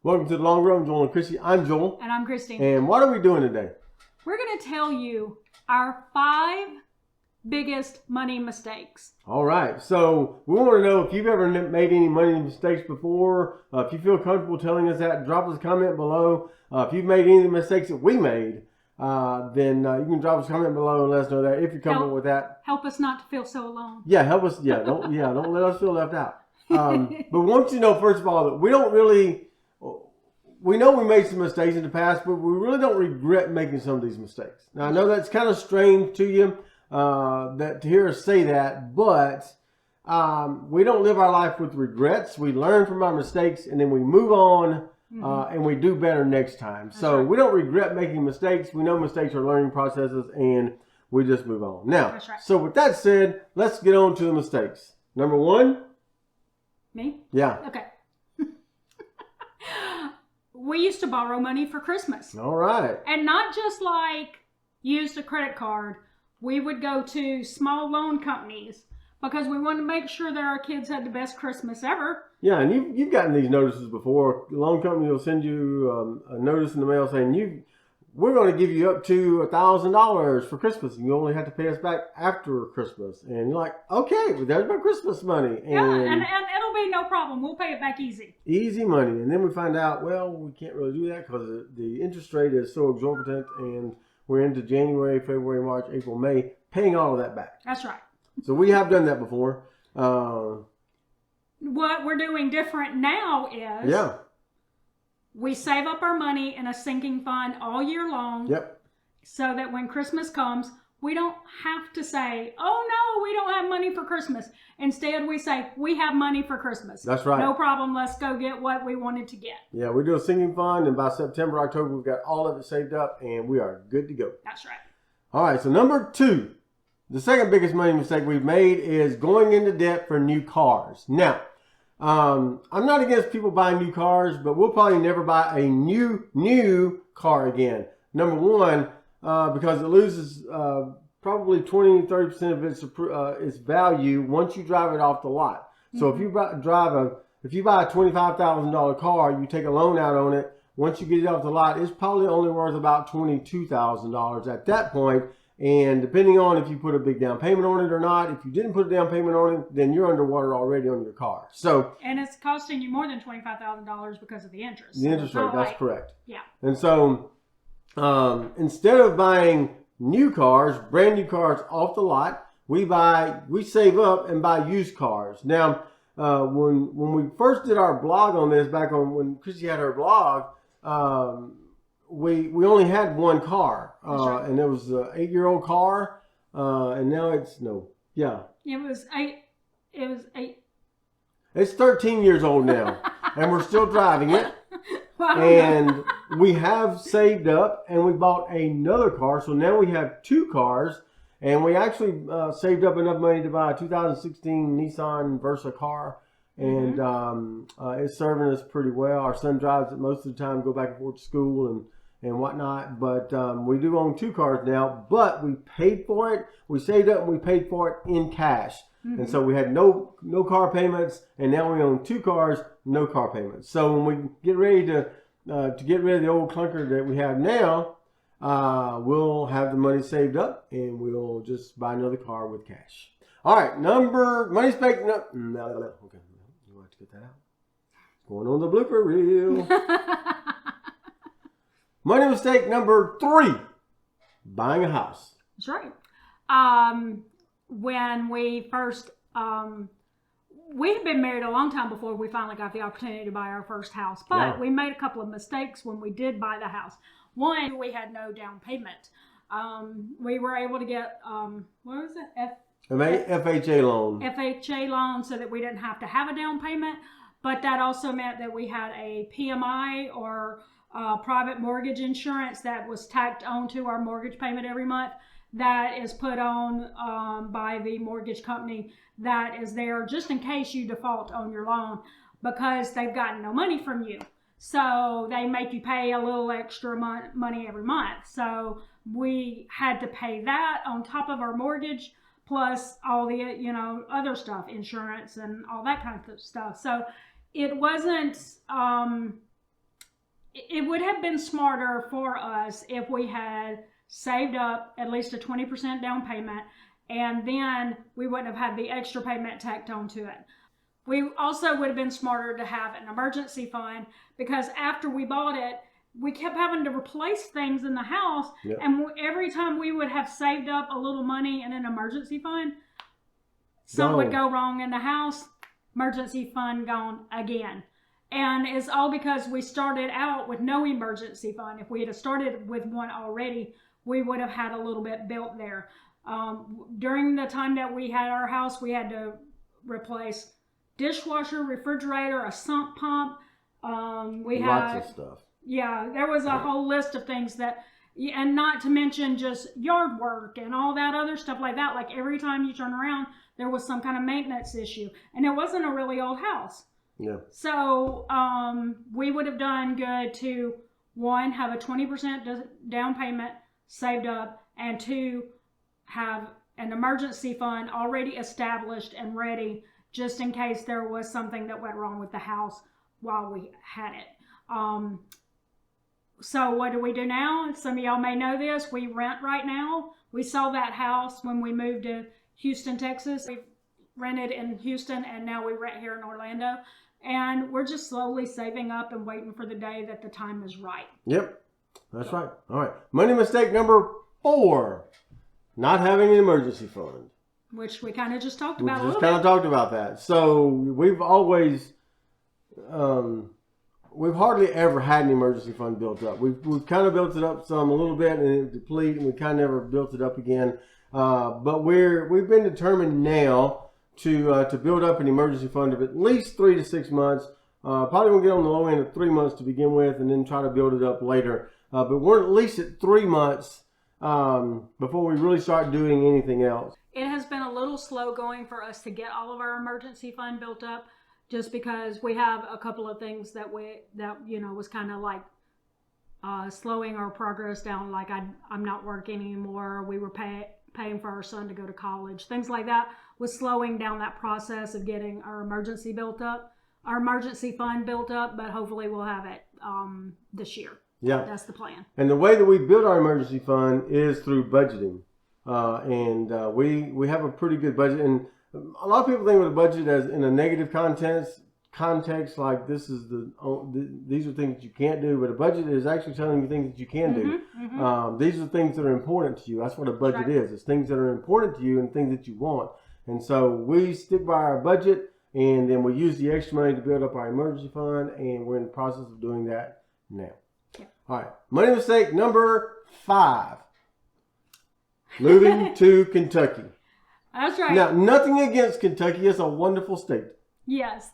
Welcome to the Long Run, Joel and Chrissy. I'm Joel. And I'm Christy. And what are we doing today? We're going to tell you our 5 biggest money mistakes. All right. So we want to know if you've ever made any money mistakes before. If you feel comfortable telling us that, drop us a comment below. If you've made any of the mistakes that we made, then you can drop us a comment below and let us know that if you're comfortable with that. Help us not to feel so alone. Yeah, help us. Don't let us feel left out. But we want you to know, first of all, that we don't really. We know we made some mistakes in the past, but we really don't regret making some of these mistakes. Now, I know that's kind of strange to you that to hear us say that, but we don't live our life with regrets. We learn from our mistakes, and then we move on, and we do better next time. That's so right. we don't regret making mistakes. We know mistakes are learning processes, and we just move on. Now, That's right. So with that said, let's get on to the mistakes. Number 1. Me? Yeah. Okay. We used to borrow money for Christmas. All right. And not just like use a credit card. We would go to small loan companies because we wanted to make sure that our kids had the best Christmas ever. Yeah, and you've gotten these notices before. The loan company will send you a notice in the mail saying we're going to give you up to $1,000 for Christmas, and you only have to pay us back after Christmas. And you're like, okay, well, there's my Christmas money. Yeah, and it'll be no problem. We'll pay it back easy. Easy money. And then we find out, well, we can't really do that because the interest rate is so exorbitant, and we're into January, February, March, April, May, paying all of that back. That's right. So we have done that before. What we're doing different now is we save up our money in a sinking fund all year long. Yep. So that when Christmas comes, we don't have to say, oh no, we don't have money for Christmas. Instead, we say, we have money for Christmas. That's right. No problem. Let's go get what we wanted to get. Yeah, we do a sinking fund, and by September, October, we've got all of it saved up, and we are good to go. That's right. All right, so number 2, the second biggest money mistake we've made is going into debt for new cars. Now, I'm not against people buying new cars, but we'll probably never buy a new car again. Number 1, because it loses probably 20-30% of its value once you drive it off the lot. So if you buy a $25,000 car, you take a loan out on it. Once you get it off the lot, it's probably only worth about $22,000 at that point. And depending on if you put a big down payment on it or not, if you didn't put a down payment on it, then you're underwater already on your car. So, and it's costing you more than $25,000 because of the interest. The interest rate, that's correct. Yeah. And so, instead of buying new cars, brand new cars off the lot, we save up and buy used cars. Now, when we first did our blog on this, back on when Chrissy had her blog, we only had one car, right. and it was an 8-year-old car, and now it's It was 8. It's 13 years old now, and we're still driving it. Well, And we have saved up, and we bought another car, so now we have 2 cars, and we actually saved up enough money to buy a 2016 Nissan Versa car. And it's serving us pretty well. Our son drives it most of the time, go back and forth to school and whatnot. But we do own 2 cars now, but we paid for it. We saved up and we paid for it in cash. And so we had no car payments, and now we own 2 cars, no car payments. So when we get ready to get rid of the old clunker that we have now, we'll have the money saved up, and we'll just buy another car with cash. All right, money mistake. Okay. You have to get that out. Going on the blooper reel. Money mistake number 3, buying a house. That's right. When we first, we had been married a long time before we finally got the opportunity to buy our first house. But we made a couple of mistakes when we did buy the house. One, we had no down payment. We were able to get, what was it? FHA loan. FHA loan, so that we didn't have to have a down payment. But that also meant that we had a PMI, or private mortgage insurance, that was tacked onto our mortgage payment every month. That is put on by the mortgage company, that is there just in case you default on your loan, because they've gotten no money from you. So they make you pay a little extra money every month. So we had to pay that on top of our mortgage, plus all the, other stuff, insurance and all that kind of stuff. So it wasn't it would have been smarter for us if we had saved up at least a 20% down payment, and then we wouldn't have had the extra payment tacked onto it. We also would have been smarter to have an emergency fund, because after we bought it, we kept having to replace things in the house. Yep. And every time we would have saved up a little money in an emergency fund, something would go wrong in the house, emergency fund gone again. And it's all because we started out with no emergency fund. If we had started with one already, we would have had a little bit built there. During the time that we had our house, we had to replace dishwasher, refrigerator, a sump pump. We had lots of stuff. Yeah, there was a whole list of things that, and not to mention just yard work and all that other stuff like that. Like every time you turn around, there was some kind of maintenance issue, and it wasn't a really old house. Yeah. So we would have done good to, one, have a 20% down payment saved up, and two, have an emergency fund already established and ready just in case there was something that went wrong with the house while we had it. So what do we do now? Some of y'all may know this. We rent right now. We sold that house when we moved to Houston, Texas. We rented in Houston, and now we rent here in Orlando. And we're just slowly saving up and waiting for the day that the time is right. Yep, that's right. All right. Money mistake number 4, not having an emergency fund. Which we kind of just talked about a We just little kind of bit. talked about that. So we've always, we've hardly ever had an emergency fund built up. We've kind of built it up some a little bit, and it depleted, and we kind of never built it up again. But we've been determined now to build up an emergency fund of at least 3 to 6 months. Probably gonna get on the low end of 3 months to begin with, and then try to build it up later. But we're at least at 3 months before we really start doing anything else. It has been a little slow going for us to get all of our emergency fund built up, just because we have a couple of things that was kind of like slowing our progress down. Like I'm not working anymore. We were paying for our son to go to college. Things like that was slowing down that process of getting our emergency fund built up. But hopefully we'll have it this year. Yeah, that's the plan. And the way that we build our emergency fund is through budgeting, we have a pretty good budget. And a lot of people think of a budget as in a negative context, like these are things that you can't do. But a budget is actually telling you things that you can do. These are things that are important to you. That's what a budget is. It's things that are important to you and things that you want. And so we stick by our budget, and then we use the extra money to build up our emergency fund, and we're in the process of doing that now. Yeah. All right. Money mistake number 5. Moving to Kentucky. That's right. Now, nothing against Kentucky. It's a wonderful state. Yes.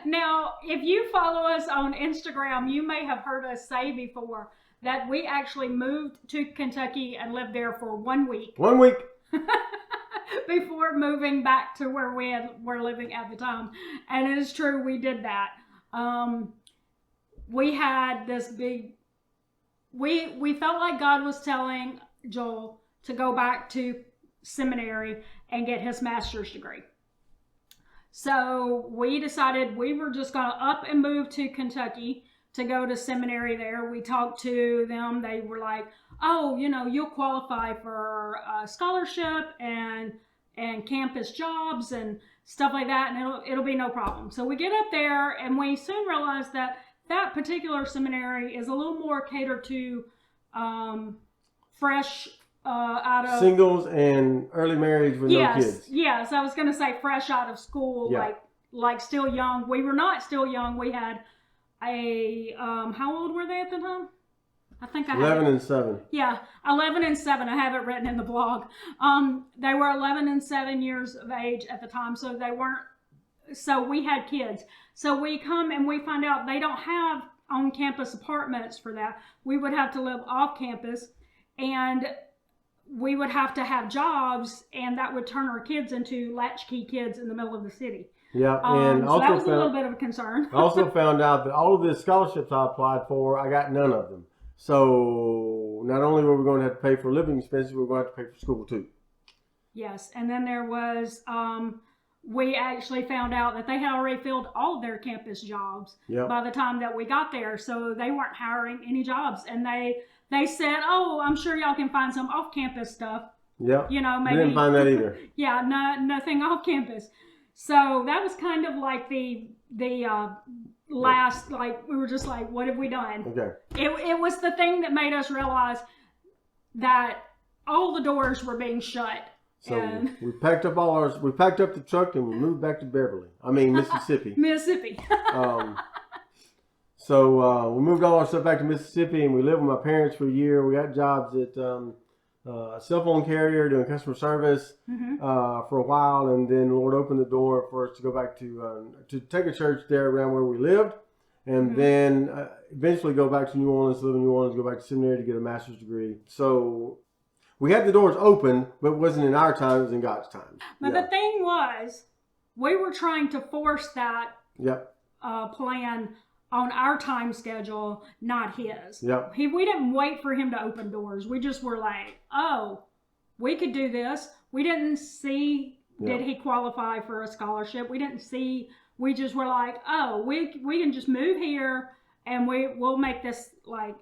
Now, if you follow us on Instagram, you may have heard us say before that we actually moved to Kentucky and lived there for 1 week. 1 week. Before moving back to where we were living at the time. And it is true, we did that. We had this big, we felt like God was telling Joel to go back to seminary and get his master's degree. So we decided we were just going to up and move to Kentucky to go to seminary there. We talked to them. They were like, oh, you'll qualify for a scholarship and campus jobs and stuff like that, and it'll be no problem. So we get up there, and we soon realized that particular seminary is a little more catered to fresh out of singles and early marriage with no kids. Yes, I was going to say fresh out of school, like still young. We were not still young. We had how old were they at the time? I think 11 and 7. Yeah, 11 and 7. I have it written in the blog. They were 11 and 7 years of age at the time, so they weren't. So we had kids. So we come and we find out they don't have on-campus apartments for that. We would have to live off campus, and we would have to have jobs, and that would turn our kids into latchkey kids in the middle of the city. Yeah, and so also that was a little bit of a concern. I also found out that all of the scholarships I applied for, I got none of them. So not only were we going to have to pay for living expenses, we were going to have to pay for school too. Yes, and then there was we actually found out that they had already filled all of their campus jobs Yep. by the time that we got there. So they weren't hiring any jobs. And they said, oh, I'm sure y'all can find some off-campus stuff. Yep. You know, We maybe. didn't find that either. Yeah, nothing off campus. So that was kind of like the last, like, we were just like, what have we done? Okay. It was the thing that made us realize that all the doors were being shut. So And we packed up we packed up the truck and we moved back to Mississippi. Mississippi. So we moved all our stuff back to Mississippi and we lived with my parents for a year. We got jobs at a cell phone carrier doing customer service for a while, and then the Lord opened the door for us to go back to take a church there around where we lived, and then eventually go back to New Orleans, live in New Orleans, go back to seminary to get a master's degree. So we had the doors open, but it wasn't in our time, it was in God's time. But Yeah. the thing was, we were trying to force that Yep. plan on our time schedule, not his. Yep. We didn't wait for him to open doors. We just were like, oh, we could do this. We didn't see, did he qualify for a scholarship? We didn't see, we just were like, oh, we can just move here and we'll make this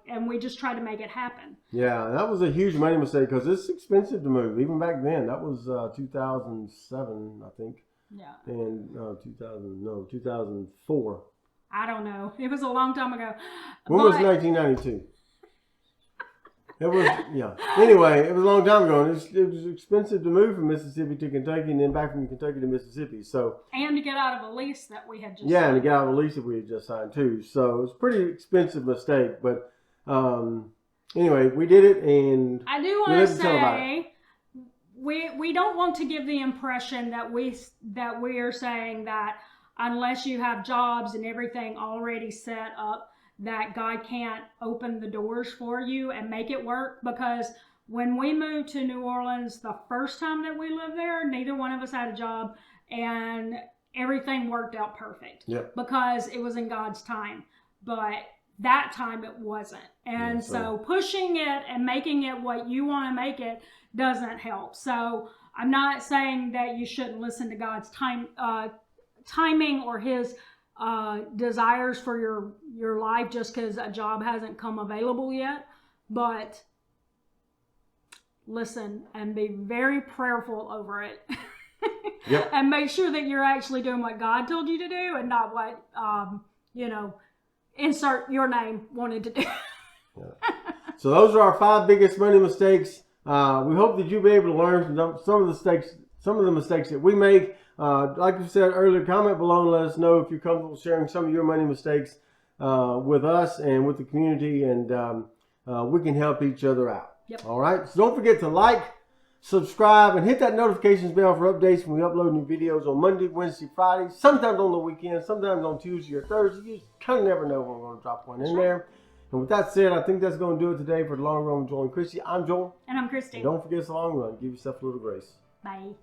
and we just tried to make it happen. Yeah, that was a huge money mistake because it's expensive to move. Even back then, that was 2007, I think. Yeah. And 2004. I don't know. It was a long time ago. When was 1992? It was, yeah. Anyway, it was a long time ago, and it was expensive to move from Mississippi to Kentucky and then back from Kentucky to Mississippi. So And to get out of a lease that we had just yeah, and signed. to get out of a lease that we had just signed too. So it was a pretty expensive mistake, but anyway, we did it, and I do we want to lived to tell about say we don't want to give the impression that we are saying that unless you have jobs and everything already set up, that God can't open the doors for you and make it work. Because when we moved to New Orleans the first time that we lived there, neither one of us had a job, and everything worked out perfect. Yep. Because it was in God's time. But that time it wasn't. And so pushing it and making it what you want to make it doesn't help. So I'm not saying that you shouldn't listen to God's timing or his desires for your life just because a job hasn't come available yet. But listen and be very prayerful over it. Yep. And make sure that you're actually doing what God told you to do and not what insert your name wanted to do. So those are our 5 biggest money mistakes. We hope that you'll be able to learn from some of the mistakes that we make. Like we said earlier, comment below and let us know if you're comfortable sharing some of your money mistakes with us and with the community, and we can help each other out. Yep. All right. So don't forget to like, subscribe, and hit that notifications bell for updates when we upload new videos on Monday, Wednesday, Friday, sometimes on the weekend, sometimes on Tuesday or Thursday. You just kind of never know when we're going to drop one in there. And with that said, I think that's going to do it today for The Long Run with Joel and Christy. I'm Joel. And I'm Christy. And don't forget, it's the long run. Give yourself a little grace. Bye.